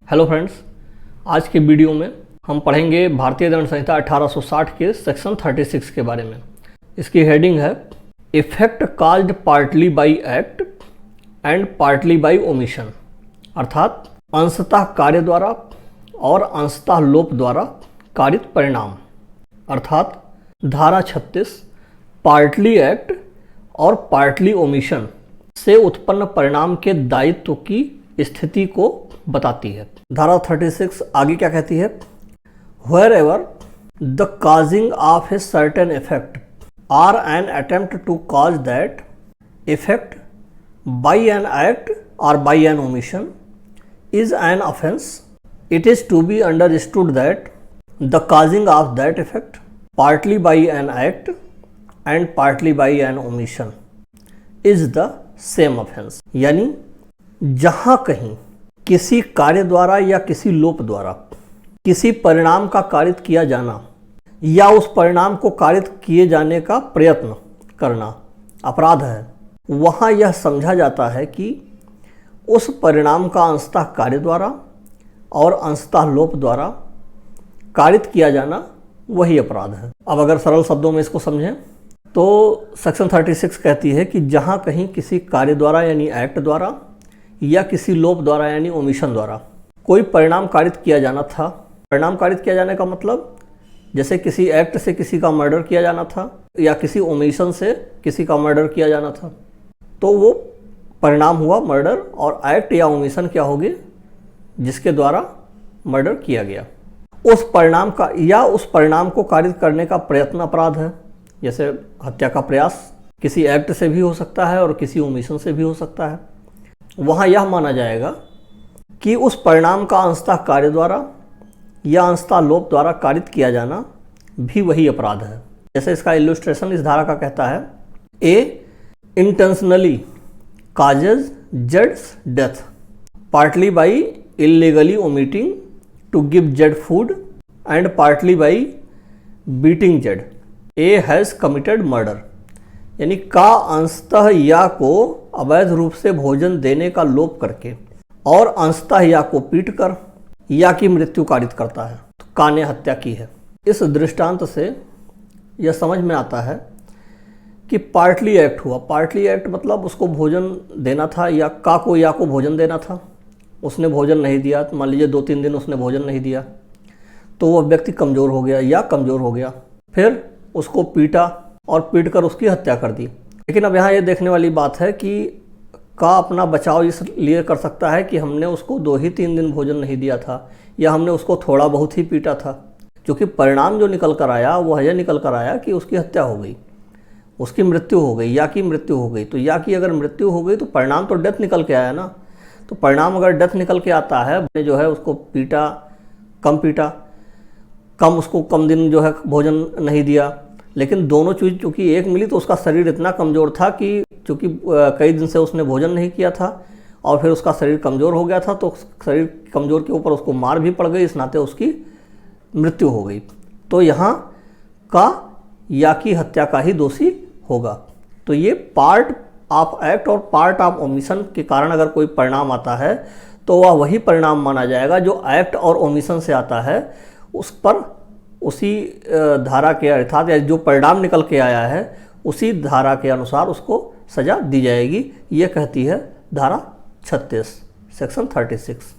Hello friends, आज के video में हम पढ़ेंगे भारतीय दंड संहिता 1860 के सेक्शन 36 के बारे में। इसकी हेडिंग है effect caused partly bye act and partly bye omission, अर्थात अंशतः कार्य द्वारा और अंशतः लोप द्वारा कारित परिणाम। अर्थात धारा 36 पार्टली एक्ट और पार्टली ओमिशन से उत्पन्न परिणाम के दायित्व की स्थिति को बताती है। धारा 36 आगे क्या कहती है? Wherever the causing of a certain effect or an attempt to cause that effect by an act or by an omission is an offense, it is to be understood that the causing of that effect partly by an act and partly by an omission is the same offense। यानी जहाँ कहीं किसी कार्य द्वारा या किसी लोप द्वारा किसी परिणाम का कारित किया जाना या उस परिणाम को कारित किए जाने का प्रयत्न करना अपराध है, वहाँ यह समझा जाता है कि उस परिणाम का अंशतः कार्य द्वारा और अंशतः लोप द्वारा कारित किया जाना वही अपराध है। अब अगर सरल शब्दों में इसको समझें तो सेक्शन 36 कहती है कि जहाँ कहीं किसी कार्य द्वारा यानी एक्ट द्वारा या किसी लोप द्वारा यानी ओमिशन द्वारा कोई परिणाम कारित किया जाना था। परिणाम कारित किया जाने का मतलब जैसे किसी एक्ट से किसी का मर्डर किया जाना था या किसी ओमिशन से किसी का मर्डर किया जाना था, तो वो परिणाम हुआ मर्डर, और एक्ट या ओमिशन क्या होगी? जिसके द्वारा मर्डर किया गया। उस परिणाम का या उस परिणाम को कारित करने का प्रयत्न अपराध है। जैसे हत्या का प्रयास किसी एक्ट से भी हो सकता है और किसी ओमिशन से भी हो सकता है। वहाँ यह माना जाएगा कि उस परिणाम का अंशतः कार्य द्वारा या अंशतः लोप द्वारा कारित किया जाना भी वही अपराध है। जैसे इसका इल्यूस्ट्रेशन इस धारा का कहता है, ए इंटेंशनली काजेज जेड्स death partly by illegally omitting to give Z food and partly by beating Z, A has committed murder. यानी का अंशतः या को अवैध रूप से भोजन देने का लोप करके और अंशतः या को पीट कर या की मृत्यु कारित करता है, तो का ने हत्या की है। इस दृष्टांत से यह समझ में आता है कि पार्टली एक्ट हुआ। पार्टली एक्ट मतलब उसको भोजन देना था या को भोजन देना था, उसने भोजन नहीं दिया। तो मान लीजिए 2-3 दिन उसने भोजन नहीं दिया तो वह व्यक्ति कमज़ोर हो गया या कमज़ोर हो गया, फिर उसको पीटा और पीट कर उसकी हत्या कर दी। लेकिन अब यहाँ ये देखने वाली बात है कि का अपना बचाव इसलिए कर सकता है कि हमने उसको 2-3 दिन भोजन नहीं दिया था या हमने उसको थोड़ा बहुत ही पीटा था, क्योंकि परिणाम जो निकल कर आया वह यह निकल कर आया कि उसकी हत्या हो गई, उसकी मृत्यु हो गई या की मृत्यु हो गई। तो या की अगर मृत्यु हो गई तो परिणाम तो डेथ निकल के आया ना। तो परिणाम अगर डेथ निकल के आता है, जो है उसको पीटा, कम उसको कम दिन जो है भोजन नहीं दिया, लेकिन दोनों चीज़ चूँकि एक मिली तो उसका शरीर इतना कमज़ोर था कि चूँकि कई दिन से उसने भोजन नहीं किया था और फिर उसका शरीर कमज़ोर हो गया था, तो शरीर कमज़ोर के ऊपर उसको मार भी पड़ गई, इस नाते उसकी मृत्यु हो गई। तो यहाँ का या की हत्या का ही दोषी होगा। तो ये पार्ट ऑफ एक्ट और पार्ट ऑफ ओमिशन के कारण अगर कोई परिणाम आता है तो वह वही परिणाम माना जाएगा जो एक्ट और ओमिशन से आता है। उस पर उसी धारा के अर्थात या जो परिणाम निकल के आया है उसी धारा के अनुसार उसको सज़ा दी जाएगी। ये कहती है धारा 36 सेक्शन 36।